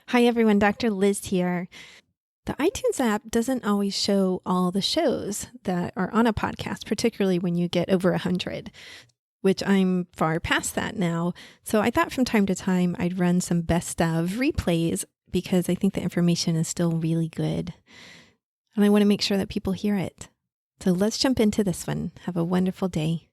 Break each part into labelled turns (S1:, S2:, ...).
S1: Hi everyone, Dr. Liz here. The iTunes app doesn't always show all the shows that are on a podcast, particularly when you get over 100, which I'm far past that now. So I thought from time to time I'd run some best of replays because I think the information is still really good. And I want to make sure that people hear it. So let's jump into this one. Have a wonderful day.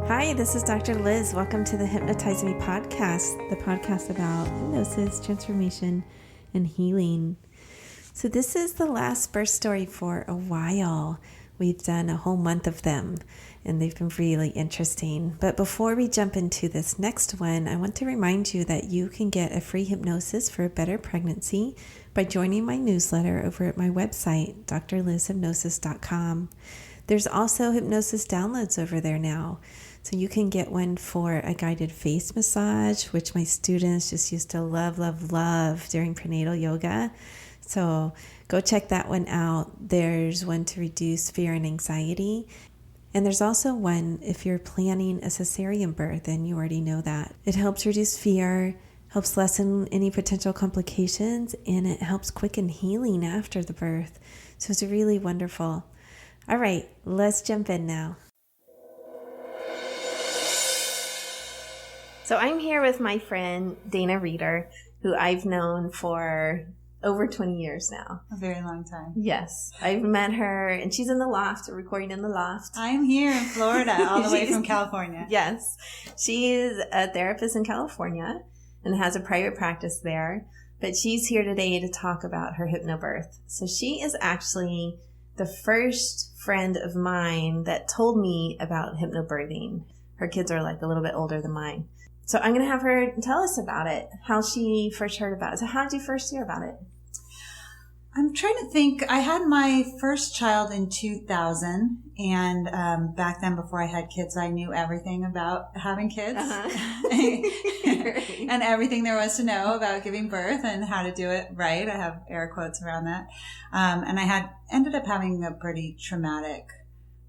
S1: Hi, this is Dr. Liz. Welcome to the Hypnotize Me podcast, the podcast about hypnosis, transformation, and healing. So this is the last birth story for a while. We've done a whole month of them, and they've been really interesting. But before we jump into this next one, I want to remind you that you can get a free hypnosis for a better pregnancy by joining my newsletter over at my website, drlizhypnosis.com. There's also hypnosis downloads over there now. So you can get one for a guided face massage, which my students just used to love during prenatal yoga. So go check that one out. There's one to reduce fear and anxiety. And there's also one if you're planning a cesarean birth, and you already know that. It helps reduce fear, helps lessen any potential complications, and it helps quicken healing after the birth. So it's really wonderful. All right, let's jump in now. So I'm here with my friend, Dayna Reader, who I've known for over 20 years now.
S2: A very long time.
S1: Yes. I've met her, and she's in the loft, recording in the loft.
S2: I'm here in Florida, all the way from California.
S1: Yes. She is a therapist in California and has a private practice there, but she's here today to talk about her HypnoBirth. So she is actually the first friend of mine that told me about HypnoBirthing. Her kids are like a little bit older than mine. So I'm going to have her tell us about it, how she first heard about it. So how did you first hear about it?
S2: I'm trying to think. I had my first child in 2000, and back then, before I had kids, I knew everything about having kids and everything there was to know about giving birth and how to do it right. I have air quotes around that. And I had ended up having a pretty traumatic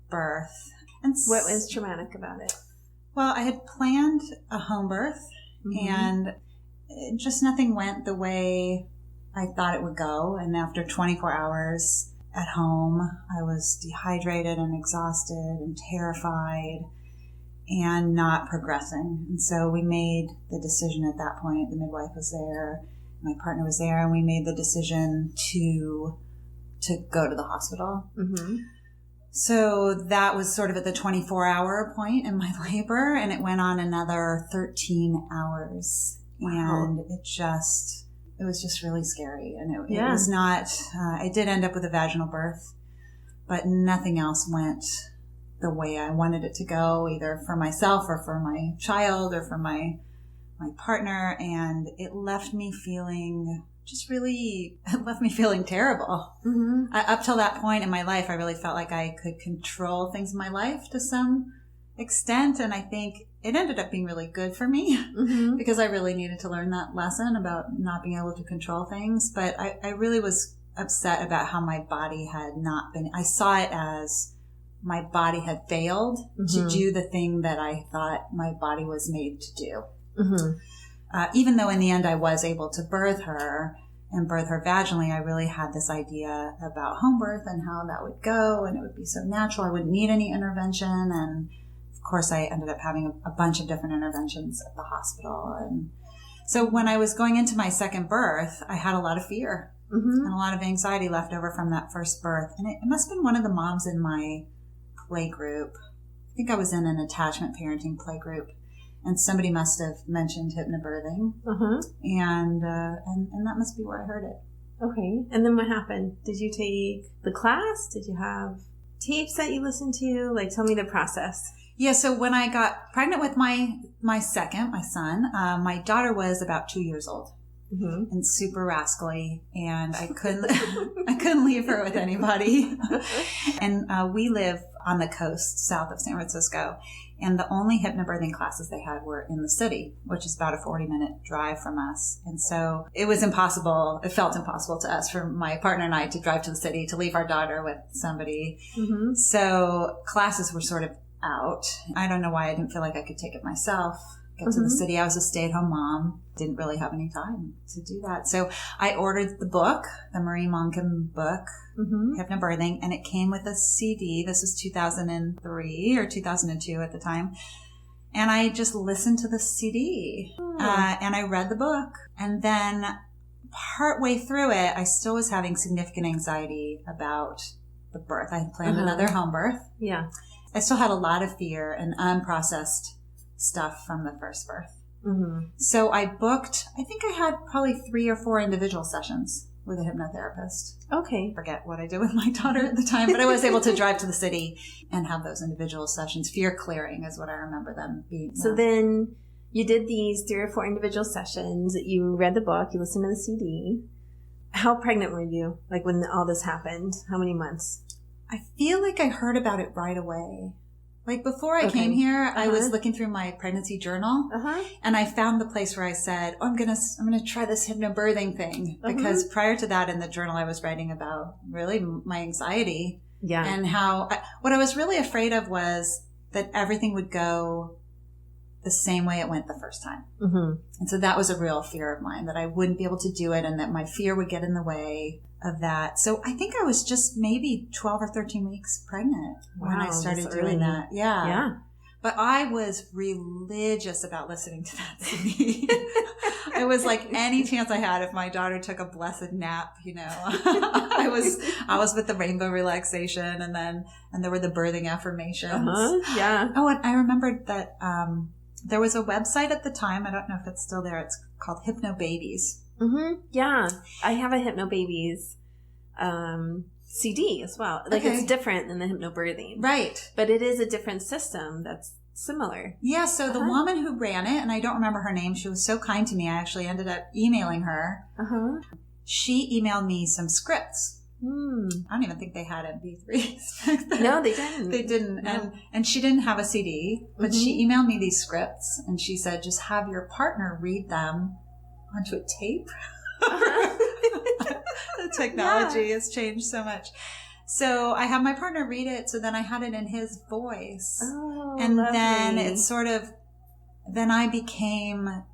S2: birth. And
S1: what was traumatic about it?
S2: Well, I had planned a home birth, and just nothing went the way I thought it would go. And after 24 hours at home, I was dehydrated and exhausted and terrified and not progressing. And so we made the decision at that point. The midwife was there, my partner was there, and we made the decision to go to the hospital. Mm-hmm. So that was sort of at the 24-hour point in my labor, and it went on another 13 hours. Wow. And it was just really scary. And it was not, I did end up with a vaginal birth, but nothing else went the way I wanted it to go, either for myself or for my child or for my partner. And it left me feeling terrible. Mm-hmm. Up till that point in my life, I really felt like I could control things in my life to some extent. And I think it ended up being really good for me because I really needed to learn that lesson about not being able to control things. But I really was upset about how my body had not been, I saw it as my body had failed to do the thing that I thought my body was made to do. Mm-hmm. Even though in the end I was able to birth her vaginally, I really had this idea about home birth and how that would go, and it would be so natural. I wouldn't need any intervention. And of course, I ended up having a bunch of different interventions at the hospital. And so when I was going into my second birth, I had a lot of fear and a lot of anxiety left over from that first birth. And it must have been one of the moms in my play group. I think I was in an attachment parenting play group. And somebody must have mentioned HypnoBirthing, and that must be where I heard it.
S1: Okay. And then what happened? Did you take the class? Did you have tapes that you listened to? Like, tell me the process.
S2: Yeah. So when I got pregnant with my son, my daughter was about 2 years old. And super rascally, and I couldn't leave her with anybody. And we live on the coast south of San Francisco, And the only hypnobirthing classes they had were in the city, which is about a 40-minute drive from us. And so it was impossible. It felt impossible to us, for my partner and I, to drive to the city, to leave our daughter with somebody. Mm-hmm. So classes were sort of out. I don't know why I didn't feel like I could take it myself. Get to the city. I was a stay-at-home mom. Didn't really have any time to do that. So I ordered the book, the Marie Monken book, HypnoBirthing, and it came with a CD. This was 2003 or 2002 at the time. And I just listened to the CD and I read the book. And then partway through it, I still was having significant anxiety about the birth. I had planned another home birth.
S1: Yeah.
S2: I still had a lot of fear and unprocessed stuff from the first birth. Mm-hmm. So I booked, I think I had probably 3 or 4 individual sessions with a hypnotherapist.
S1: Okay.
S2: I forget what I did with my daughter at the time, but I was able to drive to the city and have those individual sessions. Fear clearing is what I remember them being.
S1: So then you did these 3 or 4 individual sessions. You read the book. You listened to the CD. How pregnant were you? Like when all this happened? How many months?
S2: I feel like I heard about it right away. Like before I came here, I was looking through my pregnancy journal and I found the place where I said, I'm going to try this hypnobirthing thing. Because prior to that in the journal, I was writing about really my anxiety and how what I was really afraid of was that everything would go the same way it went the first time. Mm-hmm. And so that was a real fear of mine, that I wouldn't be able to do it and that my fear would get in the way of that. So I think I was just maybe 12 or 13 weeks pregnant when I started doing that. Yeah. But I was religious about listening to that CD. It was like any chance I had, if my daughter took a blessed nap, I was with the rainbow relaxation and there were the birthing affirmations.
S1: Yeah.
S2: Oh, and I remembered that, there was a website at the time. I don't know if it's still there. It's called HypnoBabies.
S1: Mm-hmm. Yeah. I have a HypnoBabies CD as well. Like it's different than the HypnoBirthing.
S2: Right.
S1: But it is a different system that's similar.
S2: Yeah. So the woman who ran it, and I don't remember her name, she was so kind to me. I actually ended up emailing her. She emailed me some scripts. I don't even think they had MP3s back then.
S1: No, they didn't.
S2: They didn't. No. And she didn't have a CD, but she emailed me these scripts and she said, just have your partner read them onto a tape. The technology has changed so much. So I have my partner read it. So then I had it in his voice.
S1: Oh,
S2: and
S1: lovely.
S2: Then I became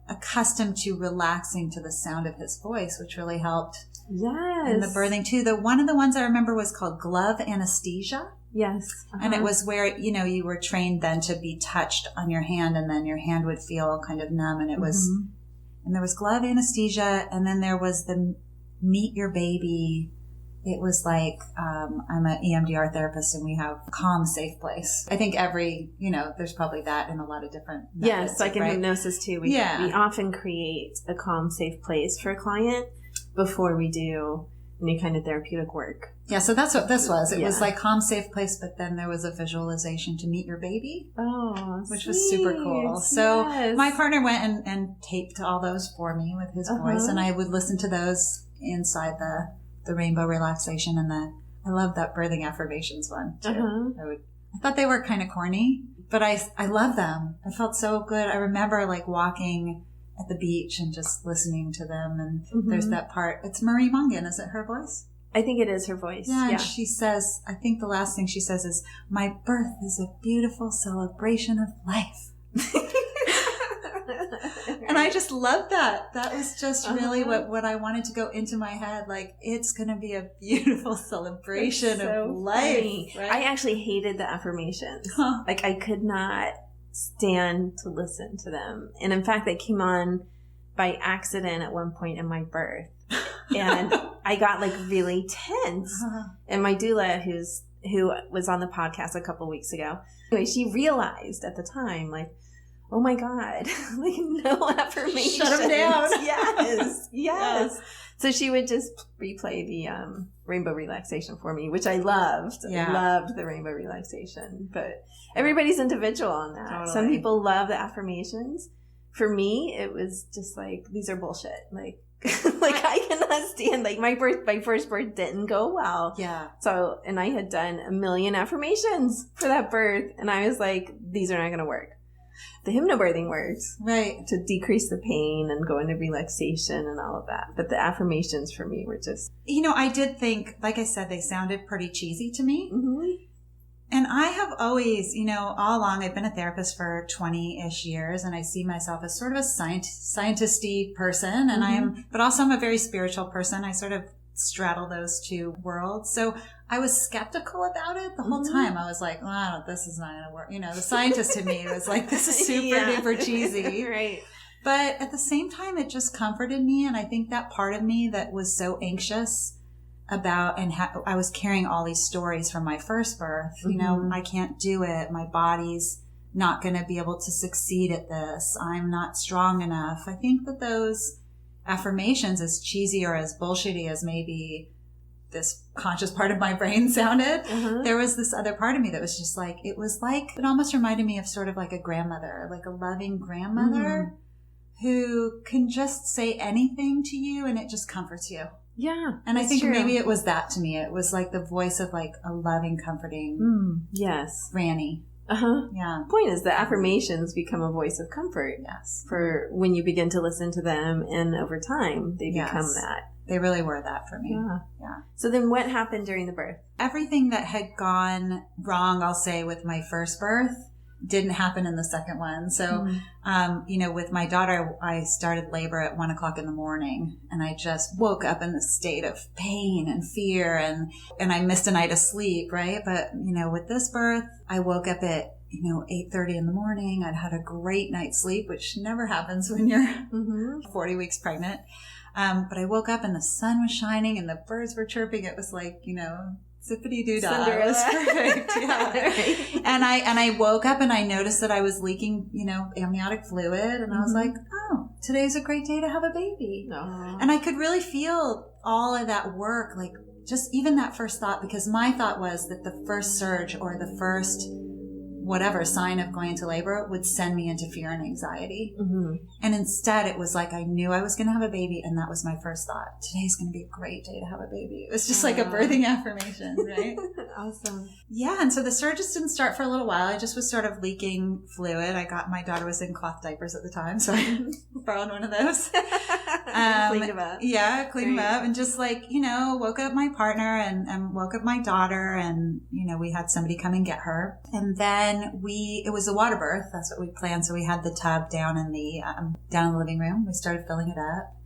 S2: accustomed to relaxing to the sound of his voice, which really helped.
S1: Yes.
S2: And the birthing too. One of the ones I remember was called glove anesthesia.
S1: Yes.
S2: And it was where, you were trained then to be touched on your hand and then your hand would feel kind of numb. And it was, and there was glove anesthesia. And then there was the meet your baby. It was like, I'm an EMDR therapist and we have calm, safe place. I think there's probably that in a lot of different methods.
S1: Yes, like in hypnosis too. We often create a calm, safe place for a client before we do any kind of therapeutic work.
S2: Yeah, so that's what this was. It was like calm, safe place, but then there was a visualization to meet your baby.
S1: Oh,
S2: which was super cool. So my partner went and taped all those for me with his voice, and I would listen to those inside the rainbow relaxation and I love that birthing affirmations one too. I thought they were kind of corny, but I love them. I felt so good. I remember like walking at the beach and just listening to them. And there's that part. It's Marie Monken. Is it her voice?
S1: I think it is her voice.
S2: Yeah. And she says, I think the last thing she says is, my birth is a beautiful celebration of life. And I just love that. That was just really what I wanted to go into my head. Like, it's going to be a beautiful celebration of life. Right?
S1: I actually hated the affirmations. Like, I could not stand to listen to them. And in fact, they came on by accident at one point in my birth. And I got like really tense. And my doula, who was on the podcast a couple weeks ago, anyway, she realized at the time, like, oh my God, like no affirmations.
S2: Shut them down.
S1: Yes. Yeah. So she would just replay the rainbow relaxation for me, which I loved. Yeah. I loved the rainbow relaxation. But everybody's individual on that. Totally. Some people love the affirmations. For me, it was just like, these are bullshit. Like, Like, I cannot stand, like, my first birth didn't go well.
S2: Yeah.
S1: So, and I had done a million affirmations for that birth, and I was like, these are not going to work. The hypnobirthing works.
S2: Right.
S1: To decrease the pain and go into relaxation and all of that. But the affirmations for me were just...
S2: I did think, like I said, they sounded pretty cheesy to me.
S1: Mm-hmm.
S2: And I have always, all along, I've been a therapist for 20-ish years, and I see myself as sort of a scientisty person, and but also I'm a very spiritual person. I sort of straddle those two worlds. So I was skeptical about it the whole time. I was like, this is not going to work. The scientist in me was like, this is super duper cheesy.
S1: Right.
S2: But at the same time, it just comforted me. And I think that part of me that was so anxious about, and I was carrying all these stories from my first birth, I can't do it. My body's not going to be able to succeed at this. I'm not strong enough. I think that those affirmations, as cheesy or as bullshitty as maybe this conscious part of my brain sounded, there was this other part of me that was just like, it almost reminded me of sort of like a grandmother, like a loving grandmother who can just say anything to you and it just comforts you.
S1: Yeah.
S2: And I think maybe it was that to me. It was like the voice of like a loving, comforting granny. Yeah.
S1: The point is the affirmations become a voice of comfort.
S2: Yes.
S1: For when you begin to listen to them, and over time they become that.
S2: They really were that for me.
S1: Yeah. So then what happened during the birth?
S2: Everything that had gone wrong, I'll say, with my first birth didn't happen in the second one. So, with my daughter, I started labor at 1:00 in the morning, and I just woke up in the state of pain and fear, and I missed a night of sleep, right? But, with this birth, I woke up at, 8:30 in the morning. I'd had a great night's sleep, which never happens when you're 40 weeks pregnant. But I woke up and the sun was shining and the birds were chirping. It was like, zippity-doo-dah. It was perfect. Yeah. Right. And I woke up and I noticed that I was leaking, amniotic fluid. And I was like, oh, today's a great day to have a baby. And I could really feel all of that work, like just even that first thought, because my thought was that the first surge or the first whatever sign of going into labor would send me into fear and anxiety. And instead it was like I knew I was going to have a baby, and that was my first thought. Today's going to be a great day to have a baby. It was just like a birthing affirmation, right?
S1: Awesome.
S2: Yeah, and so the surges didn't start for a little while. I just was sort of leaking fluid. My daughter was in cloth diapers at the time, so I borrowed one of those.
S1: Cleaned them up.
S2: Yeah, cleaned them up, and just woke up my partner and woke up my daughter, and we had somebody come and get her, and then it was a water birth. That's what we planned. So we had the tub down in the living room. We started filling it up.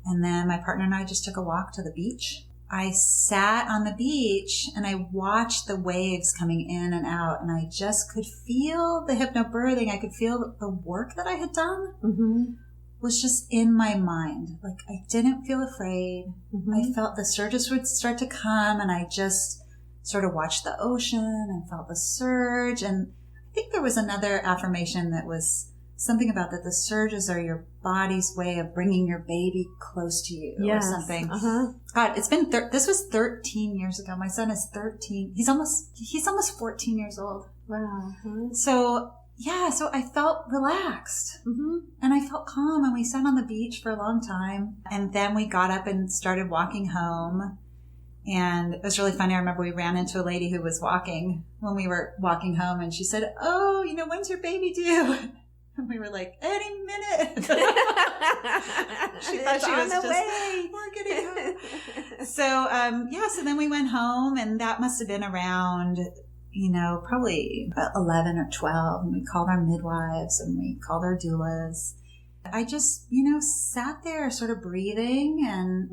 S2: And then my partner and I just took a walk to the beach. I sat on the beach and I watched the waves coming in and out, and I just could feel the hypnobirthing. I could feel the work that I had done was just in my mind. Like, I didn't feel afraid. I felt the surges would start to come, and I just sort of watched the ocean and felt the surge. And I think there was another affirmation that was something about that the surges are your body's way of bringing your baby close to you or something. God, it's been, this was 13 years ago. My son is 13. He's almost 14 years old.
S1: Wow.
S2: So I felt relaxed and I felt calm, and we sat on the beach for a long time. And then we got up and started walking home. And it was really funny. I remember we ran into a lady who was walking when we were walking home, and she said, "Oh, when's your baby due?" And we were like, "Any minute." She thought she was just, we're getting home. So then we went home, and that must have been around, probably about 11 or 12. And we called our midwives and we called our doulas. I just, sat there sort of breathing and,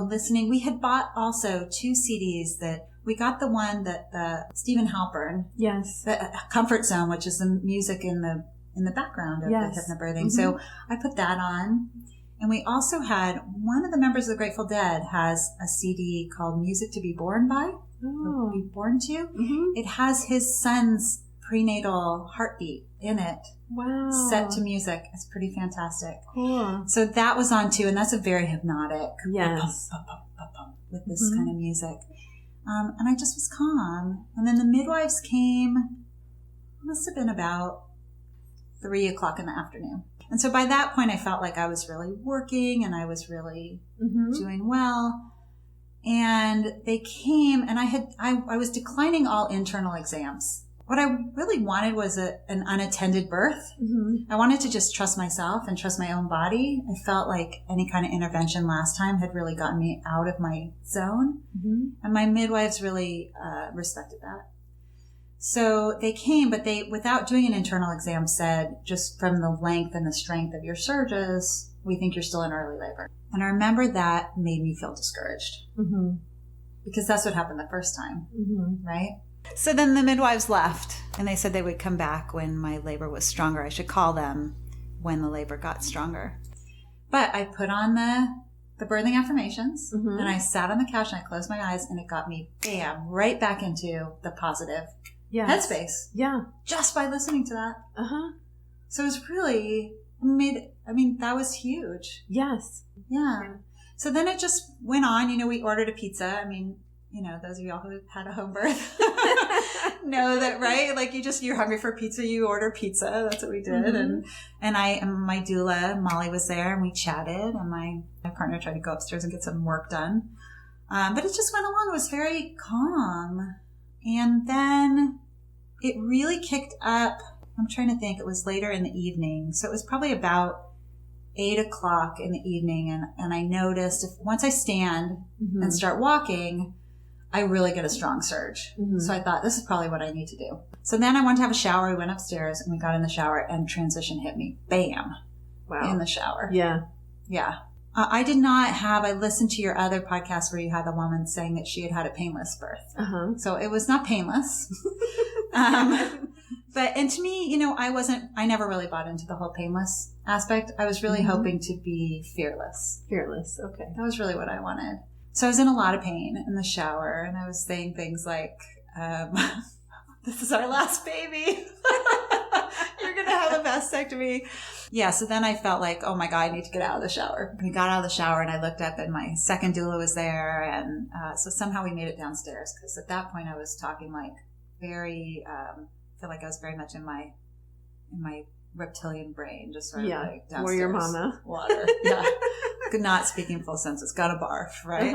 S2: listening. We had bought also 2 CDs that we got, the one that the Stephen Halpern.
S1: Yes.
S2: The Comfort Zone, which is the music in the background of the hypnobirthing. So I put that on. And we also had, one of the members of the Grateful Dead has a CD called Music to Be Born By. Or Be Born To. It has his son's prenatal heartbeat in it.
S1: Wow.
S2: Set to music. It's pretty fantastic.
S1: Cool.
S2: So that was on too, and that's a very hypnotic.
S1: Yes.
S2: With this kind of music. And I just was calm. And then the midwives came, must have been about 3:00 in the afternoon. And so by that point, I felt like I was really working and I was really doing well. And they came, and I was declining all internal exams. What I really wanted was an unattended birth. I wanted to just trust myself and trust my own body. I felt like any kind of intervention last time had really gotten me out of my zone. And my midwives really respected that. So they came, but they, without doing an internal exam, said, just from the length and the strength of your surges, we think you're still in early labor. And I remember that made me feel discouraged. Because that's what happened the first time, right? So then the midwives left, and they said they would come back when my labor was stronger. I should call them when the labor got stronger. But I put on the birthing affirmations, and I sat on the couch and I closed my eyes, and it got me, bam, right back into the positive headspace. Yeah. Just by listening to that. So it was really that was huge. Yes. Yeah. So then it just went on. We ordered a pizza. Those of y'all who had a home birth know that, right? Like you're hungry for pizza, you order pizza. That's what we did. And my doula, Molly, was there, and we chatted, and my partner tried to go upstairs and get some work done. But it just went along. It was very calm. And then it really kicked up. I'm trying to think. It was later in the evening. So it was probably about 8 o'clock in the evening. And I noticed once I stand and start walking, I really get a strong surge. So I thought, this is probably what I need to do. So then I wanted to have a shower. We went upstairs and we got in the shower, and transition hit me. Bam. Wow. In the shower. Yeah. Yeah. I listened to your other podcast where you had the woman saying that she had had a painless birth. So it was not painless. And to me, I never really bought into the whole painless aspect. I was really hoping to be fearless. Fearless. Okay. That was really what I wanted. So I was in a lot of pain in the shower, and I was saying things like, this is our last baby. You're going to have a mastectomy. Yeah. So then I felt like, oh my God, I need to get out of the shower. We got out of the shower, and I looked up, and my second doula was there. And so somehow we made it downstairs, because at that point I was talking like very, I feel like I was very much in my reptilian brain, just sort of like downstairs. Warrior mama. Water. Yeah. Not speaking full sentences. Got a barf, right?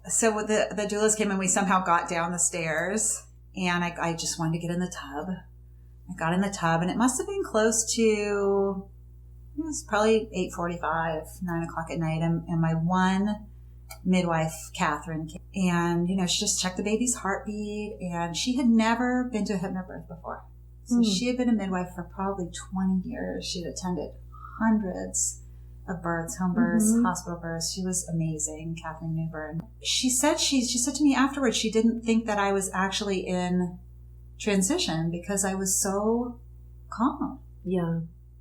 S2: So the doulas came, and we somehow got down the stairs, and I just wanted to get in the tub. I got in the tub, and it must have been close to, it was probably 8:45, 9 o'clock at night. And my one midwife, Catherine, came, and, she just checked the baby's heartbeat, and she had never been to a HypnoBirth before. So she had been a midwife for probably 20 years. She had attended hundreds of births, home births, hospital births. She was amazing, Catherine Newburn. She said to me afterwards, she didn't think that I was actually in transition because I was so calm. Yeah.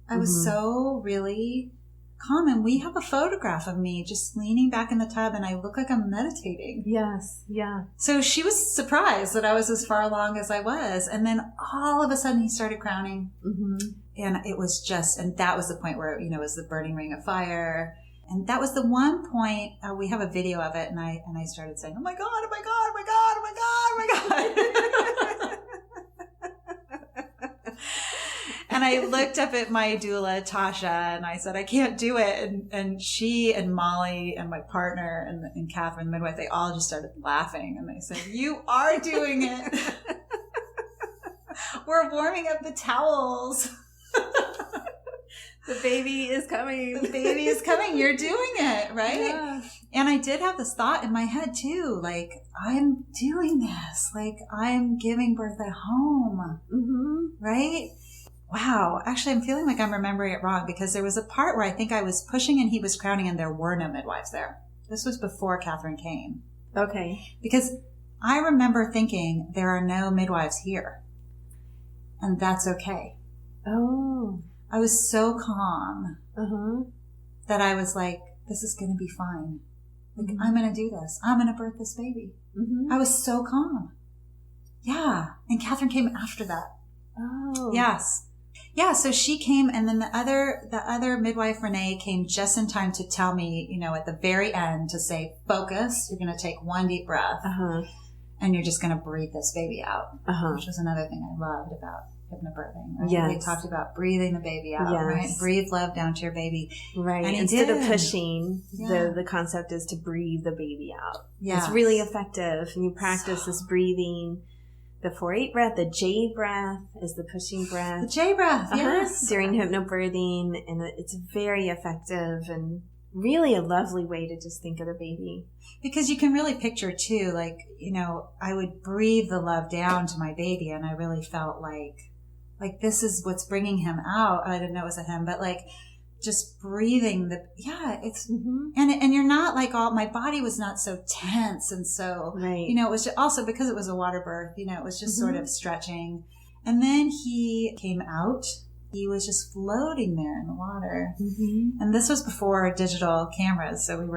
S2: I was so really calm. And we have a photograph of me just leaning back in the tub, and I look like I'm meditating. Yes. Yeah. So she was surprised that I was as far along as I was. And then all of a sudden he started crowning. And it was just, and that was the point where, it was the burning ring of fire. And that was the one point, we have a video of it, and I started saying, oh my God, oh my God, oh my God, oh my God, oh my God. And I looked up at my doula, Tasha, and I said, I can't do it. And she and Molly and my partner and Catherine, the midwife, they all just started laughing. And they said, you are doing it. We're warming up the towels. The baby is coming. The baby is coming. You're doing it, right? Yeah. And I did have this thought in my head too, like, I'm doing this. Like, I'm giving birth at home. Right? Wow. Actually, I'm feeling like I'm remembering it wrong, because there was a part where I think I was pushing and he was crowning, and there were no midwives there. This was before Catherine came. Okay. Because I remember thinking, there are no midwives here. And that's okay. Oh. I was so calm that I was like, this is going to be fine. Like, I'm going to do this. I'm going to birth this baby. I was so calm. Yeah. And Catherine came after that. Oh. Yes. Yeah. So she came, and then the other midwife, Renee, came just in time to tell me, at the very end, to say, focus. You're going to take one deep breath. And you're just going to breathe this baby out, which was another thing I loved about HypnoBirthing, right?
S1: Yes.
S2: We talked about breathing the baby out, right? Breathe love down to your baby.
S1: Right.
S2: And
S1: instead of pushing, the concept is to breathe the baby out.
S2: Yeah.
S1: It's really effective. And you practice this breathing. The 4-8 breath, the J breath is the pushing breath.
S2: The J breath, yes.
S1: During hypnobirthing. And it's very effective and really a lovely way to just think of the baby.
S2: Because you can really picture too, like, I would breathe the love down to my baby, and I really felt like this is what's bringing him out. I didn't know it was a him, but like just breathing it's, and you're not like my body was not so tense. And so, it was just, also because it was a water birth, it was just sort of stretching. And then he came out. He was just floating there in the water. And this was before digital cameras. So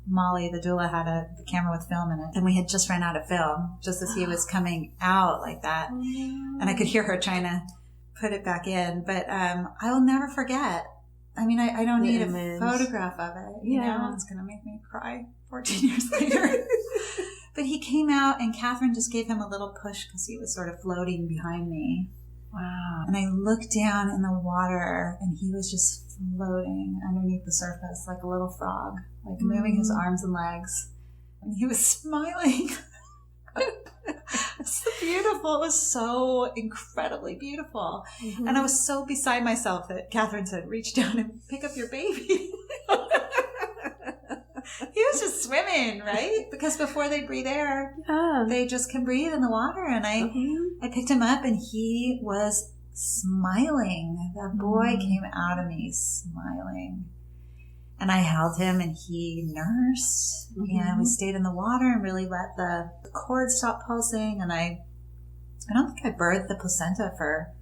S2: Molly, the doula, had a camera with film in it. And we had just run out of film just as he was coming out like that. And I could hear her trying to put it back in. But I will never forget. I mean, I don't need a photograph of it. You know, it's going to make me cry 14 years later. But he came out, and Catherine just gave him a little push because he was sort of floating behind me. Wow. And I looked down in the water, and he was just floating underneath the surface like a little frog, like moving his arms and legs. And he was smiling. It's beautiful. It was so incredibly beautiful. And I was so beside myself that Catherine said, reach down and pick up your baby. He was just swimming, right? Because before they breathe air, they just can breathe in the water. And I picked him up, and he was smiling. That boy came out of me smiling. And I held him, and he nursed. And we stayed in the water and really let the cord stop pulsing. And I don't think I birthed the placenta for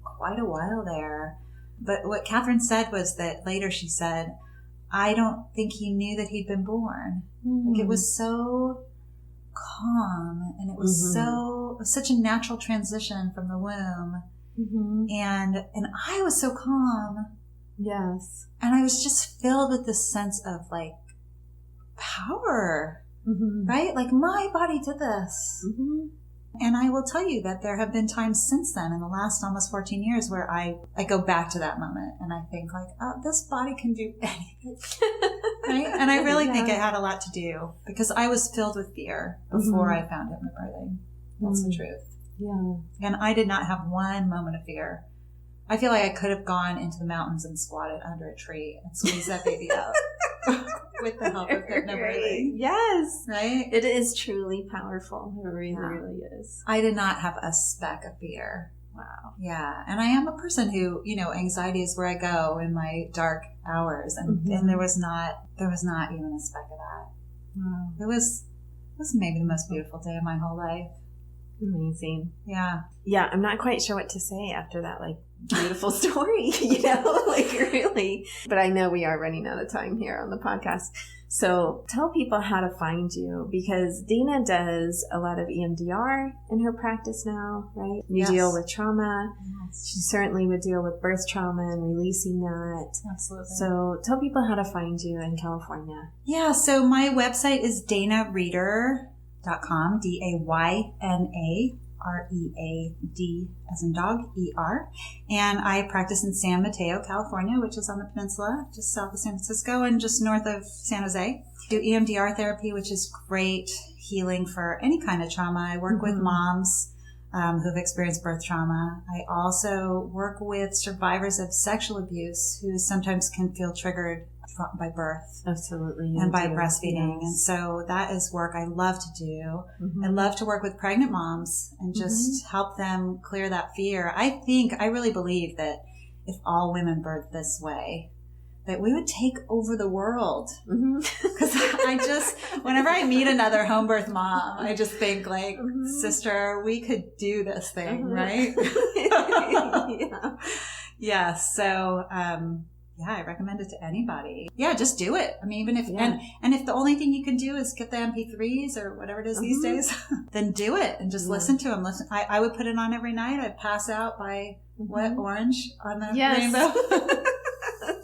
S2: quite a while there. But what Catherine said was that later she said, I don't think he knew that he'd been born. Like, it was so calm, and it was such a natural transition from the womb. And I was so calm.
S1: Yes.
S2: And I was just filled with this sense of like power, right? Like, my body did this. And I will tell you that there have been times since then, in the last almost 14 years, where I go back to that moment and I think like, oh, this body can do anything. Right? And I really think it had a lot to do because I was filled with fear before I found hypnobirthing. That's the truth. Yeah. And I did not have one moment of fear. I feel like I could have gone into the mountains and squatted under a tree and squeezed that baby out with the help of hypnobirthing.
S1: Yes.
S2: Right?
S1: It is truly powerful. It really is.
S2: I did not have a speck of fear. Wow. Yeah. And I am a person who, anxiety is where I go in my dark hours. And, and there was not even a speck of that. Wow. It was maybe the most beautiful day of my whole life.
S1: Amazing.
S2: Yeah.
S1: Yeah. I'm not quite sure what to say after that, beautiful story, really. But I know we are running out of time here on the podcast. So tell people how to find you, because Dayna does a lot of EMDR in her practice now, right? You deal with trauma. Yes. She certainly would deal with birth trauma and releasing that.
S2: Absolutely.
S1: So tell people how to find you in California.
S2: Yeah. So my website is DaynaReader.com, DaynaRead as in dog, ER. And I practice in San Mateo, California, which is on the peninsula, just south of San Francisco and just north of San Jose. Do EMDR therapy, which is great healing for any kind of trauma. I work with moms who've experienced birth trauma. I also work with survivors of sexual abuse who sometimes can feel triggered by birth.
S1: Absolutely.
S2: And by breastfeeding. Yes. And so that is work I love to do. I love to work with pregnant moms and just help them clear that fear. I really believe that if all women birthed this way, that we would take over the world. Because whenever I meet another home birth mom, I just think sister, we could do this thing, right? Yeah. So, I recommend it to anybody. Yeah, just do it. I mean, even if, and if the only thing you can do is get the MP3s or whatever it is these days, then do it and just listen to them. I would put it on every night. I'd pass out by orange on the rainbow.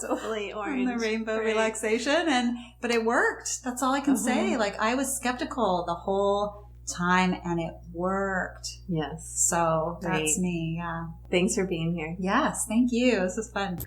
S1: Totally orange.
S2: On the rainbow relaxation. But it worked. That's all I can say. I was skeptical the whole time, and it worked.
S1: Yes.
S2: So that's me. Yeah.
S1: Thanks for being here.
S2: Yes. Thank you. This was fun.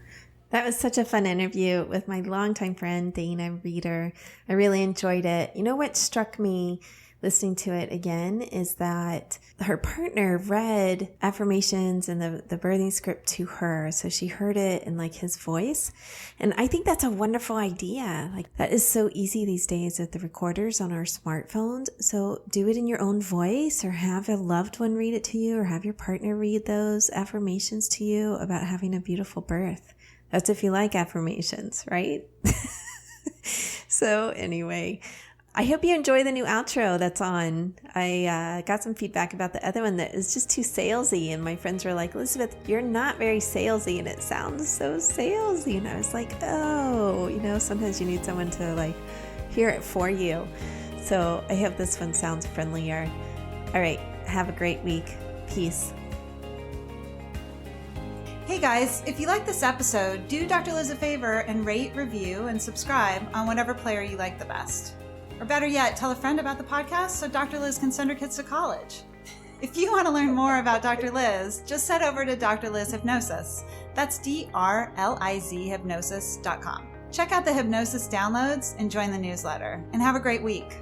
S1: That was such a fun interview with my longtime friend, Dayna Reader. I really enjoyed it. You know what struck me listening to it again is that her partner read affirmations and the birthing script to her. So she heard it in like his voice. And I think that's a wonderful idea. Like that is so easy these days with the recorders on our smartphones. So do it in your own voice, or have a loved one read it to you, or have your partner read those affirmations to you about having a beautiful birth. That's if you like affirmations, right? So anyway, I hope you enjoy the new outro that's on. I got some feedback about the other one that is just too salesy. And my friends were like, Elizabeth, you're not very salesy and it sounds so salesy. And I was like, oh, sometimes you need someone to like hear it for you. So I hope this one sounds friendlier. All right. Have a great week. Peace.
S2: Hey guys, if you like this episode, do Dr. Liz a favor and rate, review, and subscribe on whatever player you like the best. Or better yet, tell a friend about the podcast so Dr. Liz can send her kids to college. If you want to learn more about Dr. Liz, just head over to Dr. Liz Hypnosis. That's DRLIZ hypnosis.com. Check out the hypnosis downloads and join the newsletter. And have a great week.